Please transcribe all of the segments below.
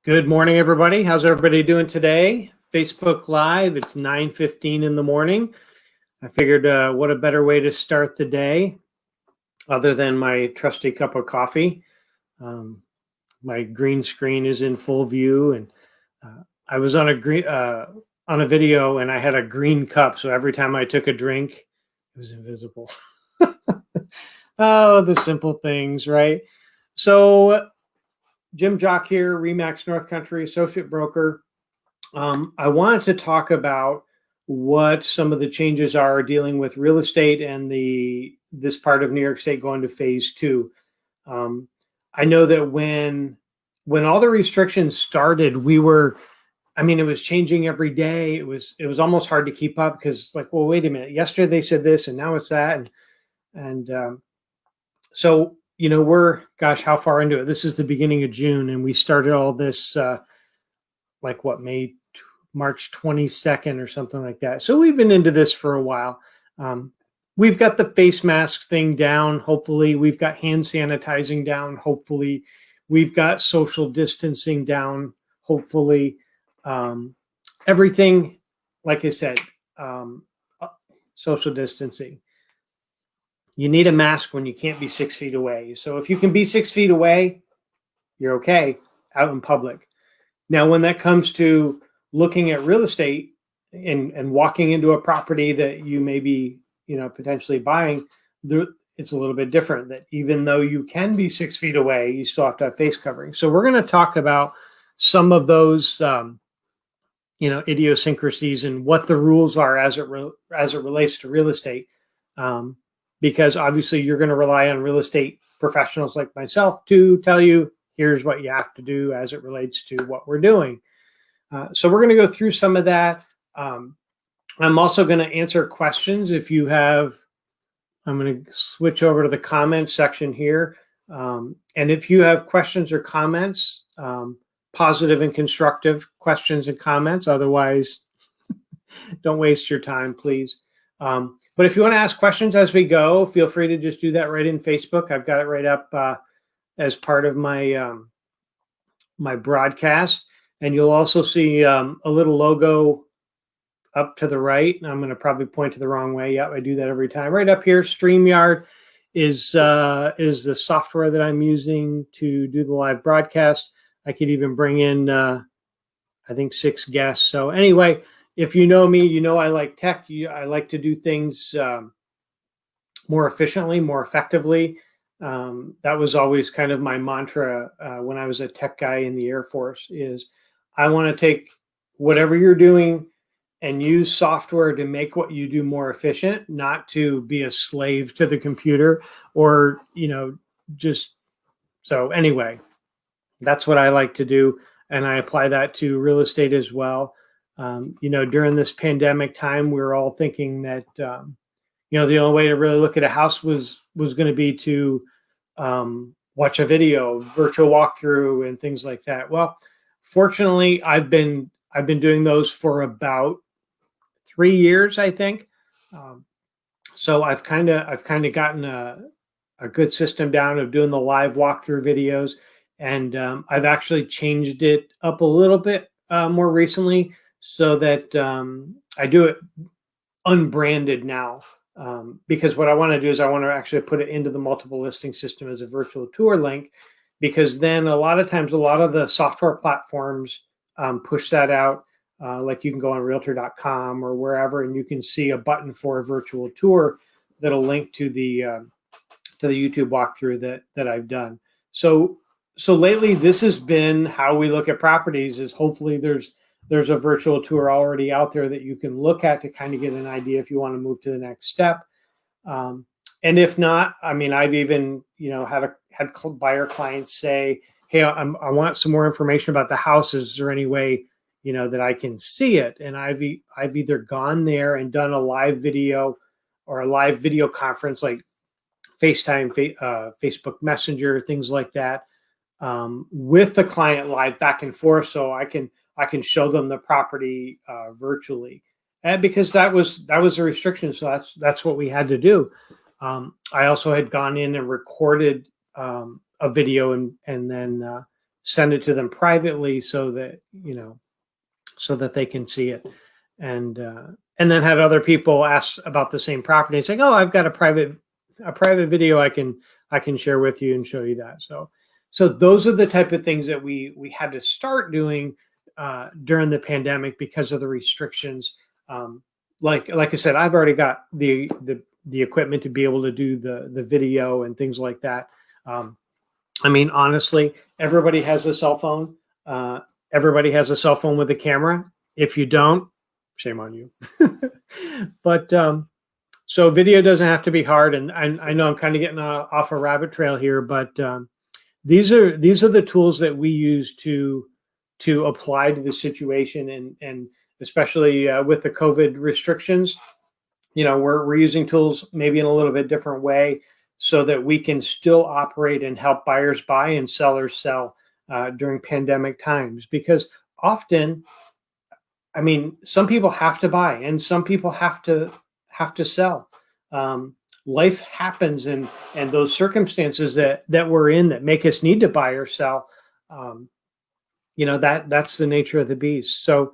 Good morning, everybody. How's everybody doing today? Facebook Live. It's 9:15 in the morning. I figured what a better way to start the day other than my trusty cup of coffee. Um, my green screen is in full view, and I was on a video, and I had a green cup, so every time I took a drink, it was invisible. Oh, the simple things, right? So Jim Jock here, Remax North Country Associate Broker. I wanted to talk about what some of the changes are dealing with real estate and this part of New York State going to phase two. Um, I know that when all the restrictions started, it was changing every day. It was almost hard to keep up because, like, well, wait a minute. Yesterday they said this, and now it's that, and so gosh, how far into it? This is the beginning of June, and we started all this March 22nd or something like that. So we've been into this for a while. We've got the face mask thing down. Hopefully, we've got hand sanitizing down. Hopefully, we've got social distancing down. Hopefully, everything, like I said, social distancing. You need a mask when you can't be 6 feet away. So if you can be 6 feet away, you're okay out in public. Now, when that comes to looking at real estate and walking into a property that you may be, potentially buying, it's a little bit different. That even though you can be 6 feet away, you still have to have face covering. So we're going to talk about some of those, idiosyncrasies and what the rules are as it relates to real estate. Because obviously you're going to rely on real estate professionals like myself to tell you, here's what you have to do as it relates to what we're doing. So we're going to go through some of that. I'm also going to answer questions if you have. I'm going to switch over to the comments section here. And if you have questions or comments, positive and constructive questions and comments, otherwise, don't waste your time, please. But if you want to ask questions as we go, feel free to just do that right in Facebook. I've got it right up as part of my my broadcast. And you'll also see a little logo up to the right. I'm going to probably point to the wrong way. Yep, I do that every time. Right up here, StreamYard is the software that I'm using to do the live broadcast. I could even bring in, I think, 6 guests. So anyway, if you know me, you know I like tech. I like to do things more efficiently, more effectively. That was always kind of my mantra when I was a tech guy in the Air Force is I want to take whatever you're doing and use software to make what you do more efficient, not to be a slave to the computer or, just so anyway, that's what I like to do. And I apply that to real estate as well. During this pandemic time, we were all thinking that, the only way to really look at a house was going to be to watch a video, virtual walkthrough, and things like that. Well, fortunately, I've been doing those for about 3 years, I think. So I've kind of gotten a good system down of doing the live walkthrough videos, and I've actually changed it up a little bit more recently so that I do it unbranded now. Because what I want to do is I want to actually put it into the multiple listing system as a virtual tour link, because then a lot of times, a lot of the software platforms push that out. Like you can go on realtor.com or wherever, and you can see a button for a virtual tour that'll link to the YouTube walkthrough that I've done. So lately, this has been how we look at properties. Is hopefully there's a virtual tour already out there that you can look at to kind of get an idea if you want to move to the next step. And if not, I've even, had buyer clients say, hey, I want some more information about the house. Is there any way, that I can see it? And I've either gone there and done a live video or a live video conference like FaceTime, Facebook Messenger, things like that, with the client live back and forth. So I can show them the property virtually, and because that was a restriction, so that's what we had to do. I also had gone in and recorded a video and then send it to them privately so that, so that they can see it. And then had other people ask about the same property and saying, "Oh, I've got a private video I can share with you and show you that." So those are the type of things that we had to start doing during the pandemic because of the restrictions. Like I said, I've already got the equipment to be able to do the video and things like that. I mean, honestly, everybody has a cell phone. Everybody has a cell phone with a camera. If you don't, shame on you. But so video doesn't have to be hard. And I know I'm kind of getting off a rabbit trail here, but these are the tools that we use to apply to the situation, and especially with the COVID restrictions. We're using tools maybe in a little bit different way so that we can still operate and help buyers buy and sellers sell during pandemic times. Because often, I mean, some people have to buy and some people have to sell. Life happens, and those circumstances that we're in that make us need to buy or sell, that's the nature of the beast. So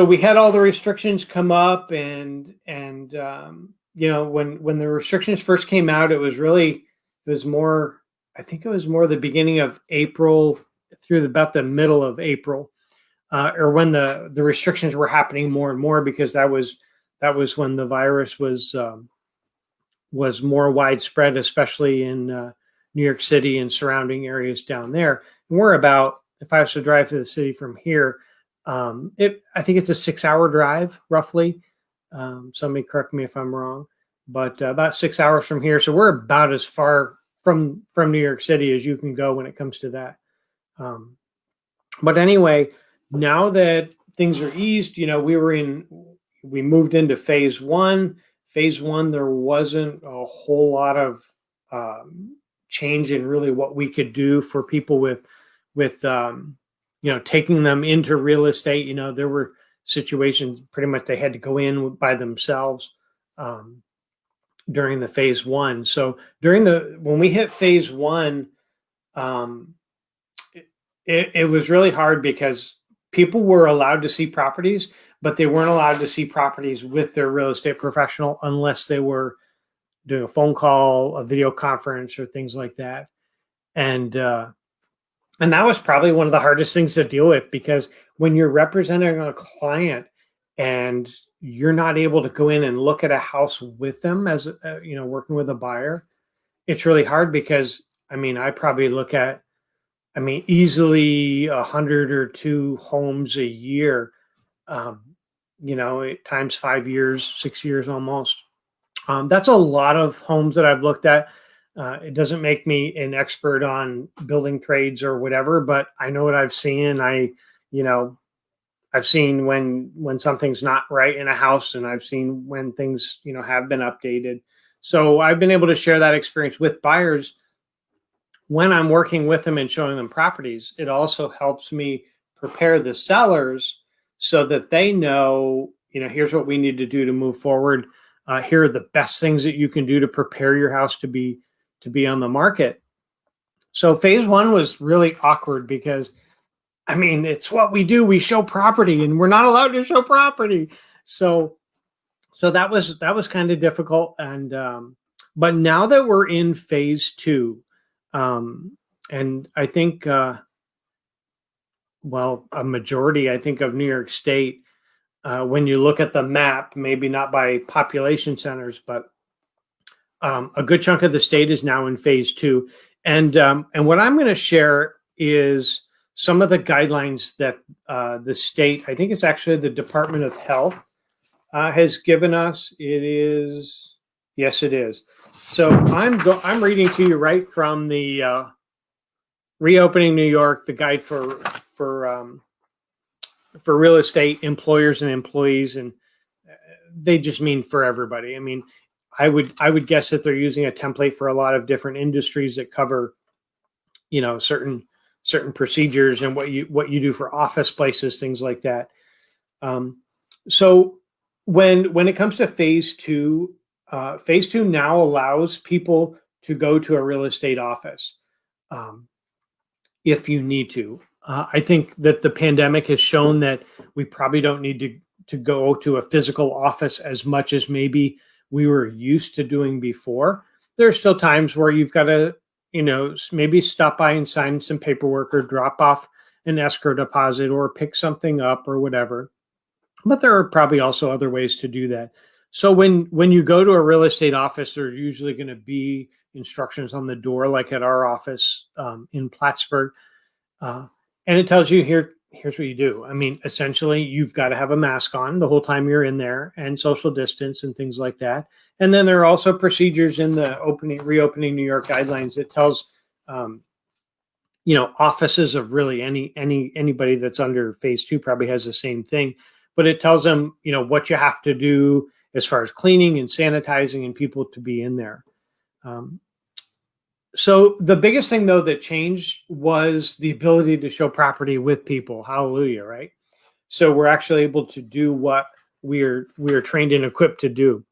we had all the restrictions come up, and when the restrictions first came out, it was more, I think it was more the beginning of April through about the middle of April, or when the restrictions were happening more and more, because that was when the virus was more widespread, especially in New York City and surrounding areas down there. And we're about, if I was to drive to the city from here, I think it's a 6-hour drive roughly. Somebody correct me if I'm wrong, but about 6 hours from here. So we're about as far from New York City as you can go when it comes to that. But anyway, now that things are eased, we moved into phase one. Phase one, there wasn't a whole lot of change in really what we could do for people with taking them into real estate. There were situations pretty much they had to go in by themselves during the phase one. So when we hit phase one, it was really hard because people were allowed to see properties, but they weren't allowed to see properties with their real estate professional unless they were doing a phone call, a video conference, or things like that. And that was probably one of the hardest things to deal with, because when you're representing a client and you're not able to go in and look at a house with them as working with a buyer, it's really hard, because I probably look at easily 100 or 2 homes a year, times 5 years, 6 years almost. That's a lot of homes that I've looked at. It doesn't make me an expert on building trades or whatever, but I know what I've seen. I've seen when something's not right in a house, and I've seen when things, have been updated. So I've been able to share that experience with buyers when I'm working with them and showing them properties. It also helps me prepare the sellers so that they know, here's what we need to do to move forward. Here are the best things that you can do to prepare your house to be on the market. So phase one was really awkward because, it's what we do. We show property, and we're not allowed to show property. So that was kind of difficult. And but now that we're in phase two, and I think, a majority, I think, of New York State, when you look at the map, maybe not by population centers, but a good chunk of the state is now in phase two. And what I'm going to share is some of the guidelines that the state, I think it's actually the Department of Health, has given us. Yes, it is. So I'm reading to you right from the Reopening New York, the guide for real estate employers and employees, and they just mean for everybody. I would guess that they're using a template for a lot of different industries that cover, certain procedures and what you do for office places, things like that. So when it comes to phase two now allows people to go to a real estate office. if you need to. I think that the pandemic has shown that we probably don't need to go to a physical office as much as maybe we were used to doing before. There are still times where you've got to, maybe stop by and sign some paperwork or drop off an escrow deposit or pick something up or whatever. But there are probably also other ways to do that. So when you go to a real estate office, there's usually going to be instructions on the door, like at our office in Plattsburgh, uh, and it tells you here's what you do. I mean, essentially, you've got to have a mask on the whole time you're in there, and social distance and things like that. And then there are also procedures in the reopening New York guidelines that tells um, offices of really anybody that's under phase 2 probably has the same thing, but it tells them what you have to do as far as cleaning and sanitizing and people to be in there. So the biggest thing though that changed was the ability to show property with people. Hallelujah, right? So we're actually able to do what we're trained and equipped to do.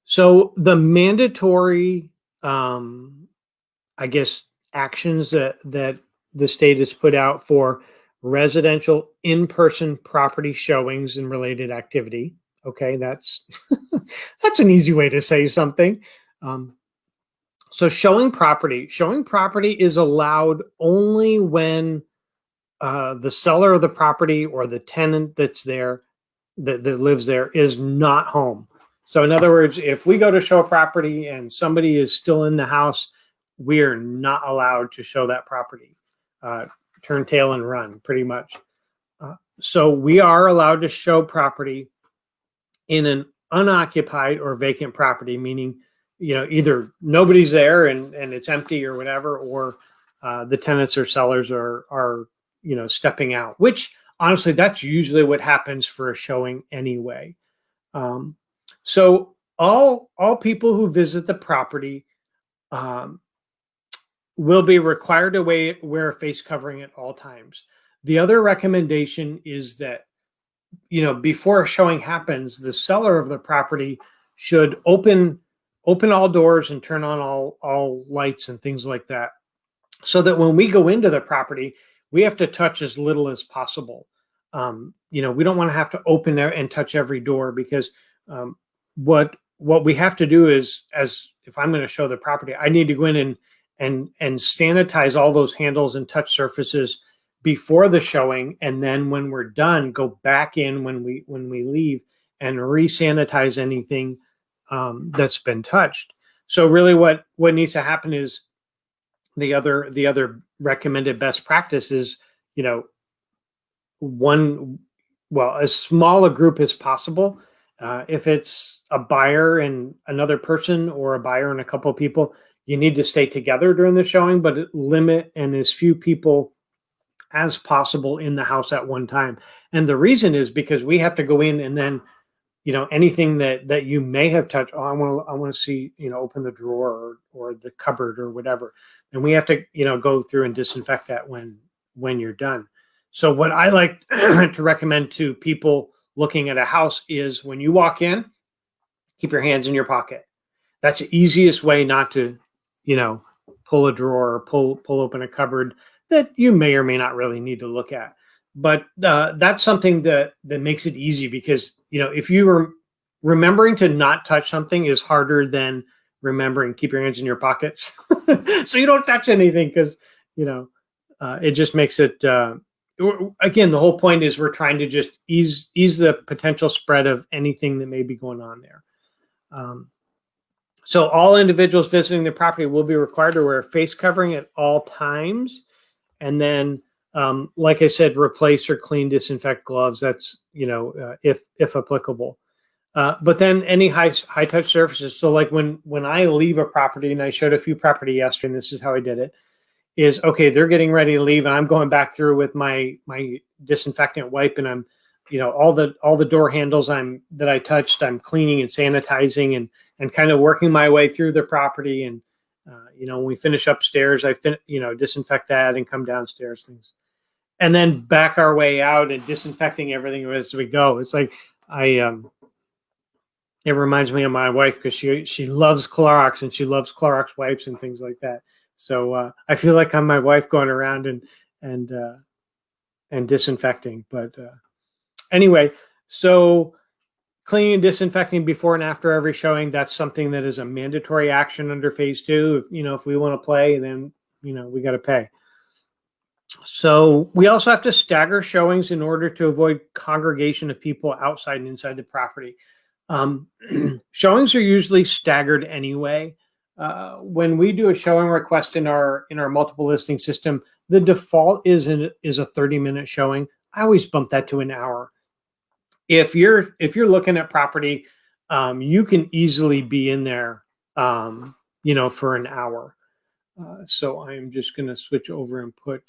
So the mandatory I guess actions that the state has put out for residential in-person property showings and related activity. Okay, that's that's an easy way to say something. So showing property is allowed only when the seller of the property or the tenant that's there that lives there is not home. So in other words, if we go to show a property and somebody is still in the house, we are not allowed to show that property. Turn tail and run, pretty much. So we are allowed to show property in an unoccupied or vacant property, meaning either nobody's there and it's empty or whatever, or the tenants or sellers are stepping out, which honestly that's usually what happens for a showing anyway. So all people who visit the property will be required to wear a face covering at all times. The other recommendation is that before a showing happens, the seller of the property should open all doors and turn on all lights and things like that, so that when we go into the property, we have to touch as little as possible. We don't want to have to open there and touch every door, because what we have to do is, as if I'm going to show the property, I need to go in and sanitize all those handles and touch surfaces before the showing, and then when we're done, go back in when we leave and re-sanitize anything that's been touched. So really what needs to happen is the other recommended best practice is, as small a group as possible. If it's a buyer and another person, or a buyer and a couple of people, you need to stay together during the showing, but limit and as few people as possible in the house at one time. And the reason is because we have to go in and then, anything that you may have touched, I want to see, open the drawer or the cupboard or whatever. And we have to, go through and disinfect that when you're done. So what I like to recommend to people looking at a house is, when you walk in, keep your hands in your pocket. That's the easiest way not to, pull a drawer or pull open a cupboard that you may or may not really need to look at. But that's something that makes it easy, because if you were remembering to not touch something is harder than remembering keep your hands in your pockets, so you don't touch anything, because it just makes it. Again, the whole point is we're trying to just ease the potential spread of anything that may be going on there. So all individuals visiting the property will be required to wear a face covering at all times. And then, like I said, replace or clean, disinfect gloves. That's, if applicable. But then any high touch surfaces. So like when I leave a property, and I showed a few property yesterday, and this is how I did it, is okay, they're getting ready to leave, and I'm going back through with my disinfectant wipe, and I'm, all the door handles that I touched, I'm cleaning and sanitizing and kind of working my way through the property. And when we finish upstairs, I disinfect that and come downstairs, things, and then back our way out and disinfecting everything as we go. It's like I It reminds me of my wife because she loves Clorox and she loves Clorox wipes and things like that. So I feel like I'm my wife going around and and disinfecting. But anyway, so cleaning and disinfecting before and after every showing, that's something that is a mandatory action under phase 2. If we want to play, then we got to pay. So we also have to stagger showings in order to avoid congregation of people outside and inside the property. Showings are usually staggered anyway. When we do a showing request in our multiple listing system, the default is a 30-minute showing. I always bump that to an hour. If you're looking at property, you can easily be in there, for an hour. So I'm just going to switch over and put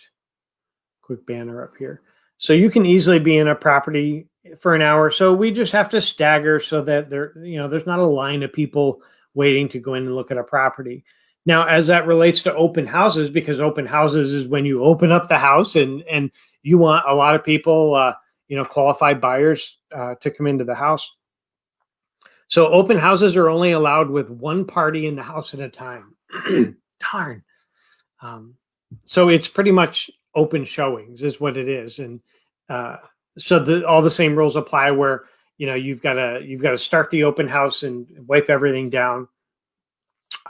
quick banner up here. So you can easily be in a property for an hour. So we just have to stagger so that there's not a line of people waiting to go in and look at a property. Now, as that relates to open houses, because open houses is when you open up the house and you want a lot of people, qualified buyers to come into the house. So open houses are only allowed with one party in the house at a time. Darn. So it's pretty much open showings is what it is. And so all the same rules apply where, you've got to start the open house and wipe everything down.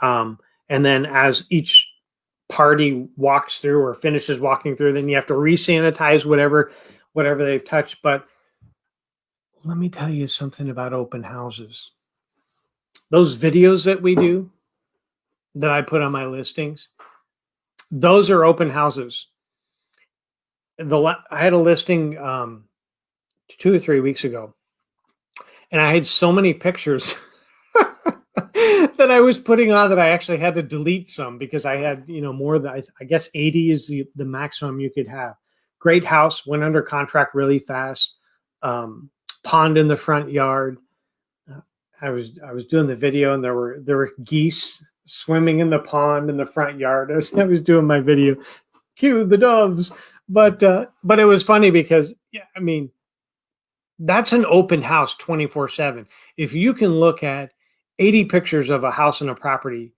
And then as each party walks through or finishes walking through, then you have to re-sanitize whatever they've touched. But let me tell you something about open houses. Those videos that we do that I put on my listings, those are open houses. I had a listing 2 or 3 weeks ago, and I had so many pictures that I was putting on that I actually had to delete some because I had, more than I guess 80 is the maximum you could have. Great house, went under contract really fast. Pond in the front yard. I was doing the video and there were geese swimming in the pond in the front yard. I was doing my video. Cue the doves. But it was funny because that's an open house 24/7. If you can look at 80 pictures of a house and a property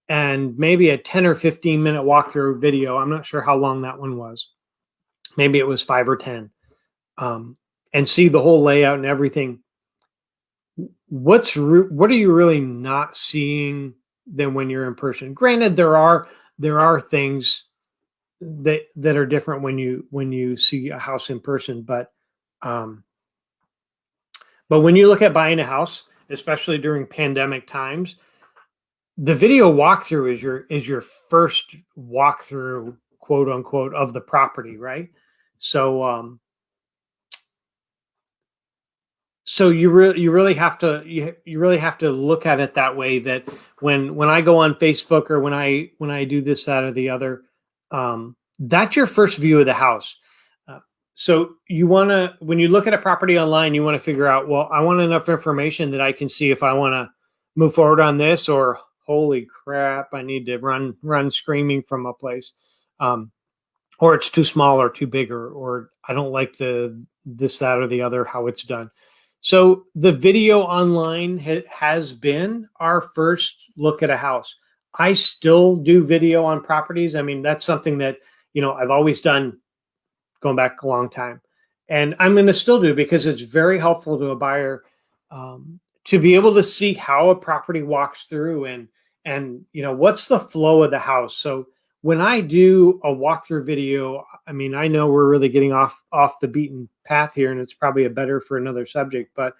and maybe a 10 or 15 minute walkthrough video, I'm not sure how long that one was. Maybe it was 5 or 10. And see the whole layout and everything. What are you really not seeing than when you're in person? Granted, there are things that are different when you see a house in person, but when you look at buying a house, especially during pandemic times, the video walkthrough is your first walkthrough, quote unquote, of the property, right? So so you really have to look at it that way, that when I go on Facebook or when I do this, that, or the other, that's your first view of the house. So when you look at a property online, you want to figure out, well, I want enough information that I can see if I want to move forward on this, or holy crap, I need to run screaming from a place, or it's too small or too big, or I don't like this, that, or the other, how it's done. So the video online has been our first look at a house. I still do video on properties. That's something that, I've always done going back a long time. And I'm going to still do, because it's very helpful to a buyer to be able to see how a property walks through and what's the flow of the house. So when I do a walkthrough video, I know we're really getting off the beaten path here, and it's probably a better for another subject, but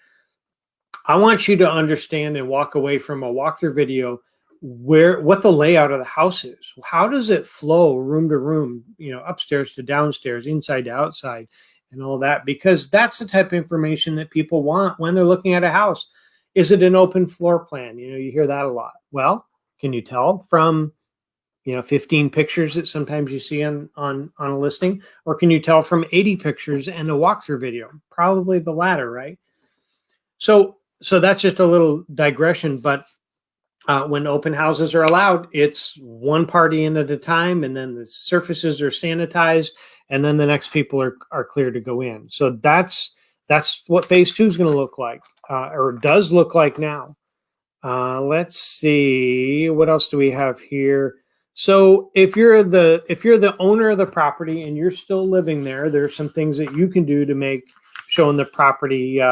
I want you to understand and walk away from a walkthrough video what the layout of the house is. How does it flow room to room, upstairs to downstairs, inside to outside, and all that, because that's the type of information that people want when they're looking at a house. Is it an open floor plan? You hear that a lot. Well, can you tell from 15 pictures that sometimes you see on a listing, or can you tell from 80 pictures and a walkthrough video? Probably the latter, right? So that's just a little digression, but when open houses are allowed, it's one party in at a time, and then the surfaces are sanitized, and then the next people are clear to go in. So that's what phase 2 is going to look like. or does look like now. Let's see, what else do we have here? So if you're the owner of the property and you're still living there, there's some things that you can do to make showing the property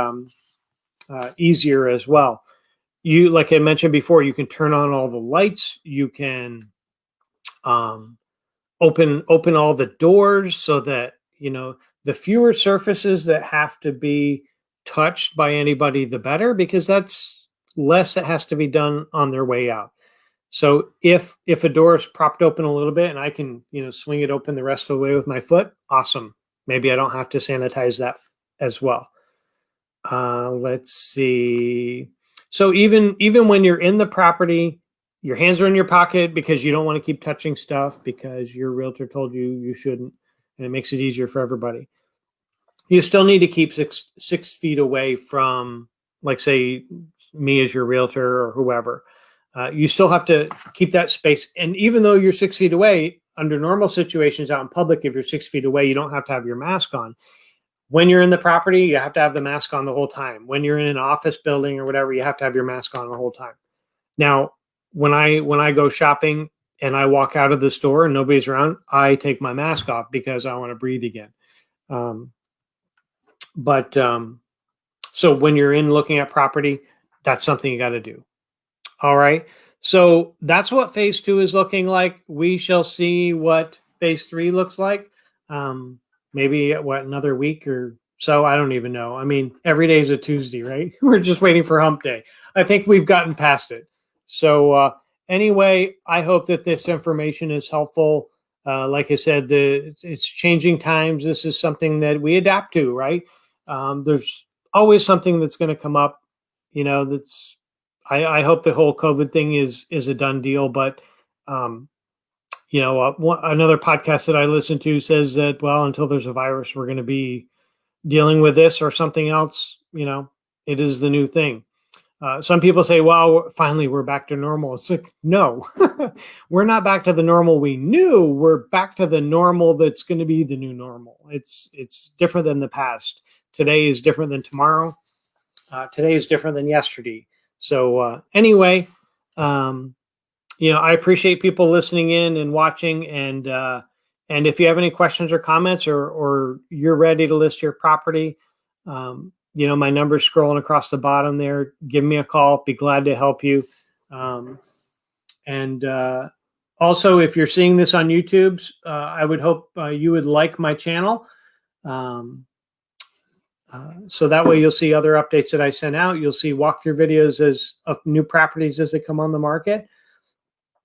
easier as well. You, like I mentioned before, you can turn on all the lights. You can open all the doors so that, you know, the fewer surfaces that have to be touched by anybody, the better, because that's less that has to be done on their way out. So if a door is propped open a little bit and I can, you know, swing it open the rest of the way with my foot, awesome. Maybe I don't have to sanitize that as well. Let's see. So even when you're in the property, your hands are in your pocket because you don't want to keep touching stuff because your realtor told you you shouldn't, and it makes it easier for everybody. You still need to keep 6 feet away from, like, say, me as your realtor or whoever. You still have to keep that space. And even though you're 6 feet away, under normal situations out in public, if you're 6 feet away, you don't have to have your mask on. When you're in the property, you have to have the mask on the whole time. When you're in an office building or whatever, you have to have your mask on the whole time. Now, when I go shopping and I walk out of the store and nobody's around, I take my mask off because I want to breathe again. So when you're in looking at property, that's something you got to do. All right. So that's what phase 2 is looking like. We shall see what phase 3 looks like. Maybe another week or so. I don't even know. I mean, every day is a Tuesday, right? We're just waiting for hump day. I think we've gotten past it. So anyway, I hope that this information is helpful. Like I said, it's changing times. This is something that we adapt to, right? There's always something that's going to come up, you know, that's, I hope the whole COVID thing is a done deal, but you know, another podcast that I listen to says that, well, until there's a virus, we're going to be dealing with this or something else. You know, it is the new thing. Some people say, well, finally, we're back to normal. It's like, no, we're not back to the normal we knew. We're back to the normal that's going to be the new normal. It's different than the past. Today is different than tomorrow. Today is different than yesterday. So anyway, you know, I appreciate people listening in and watching. And if you have any questions or comments, or you're ready to list your property, you know, my number's scrolling across the bottom there. Give me a call. Be glad to help you. And also, if you're seeing this on YouTube, I would hope you would like my channel. So that way you'll see other updates that I send out. You'll see walkthrough videos of new properties as they come on the market.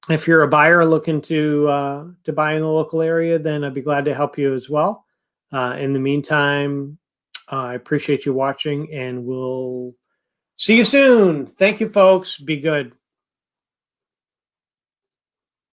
If you're a buyer looking to buy in the local area, then I'd be glad to help you as well. In the meantime, I appreciate you watching, and we'll see you soon. Thank you, folks. Be good.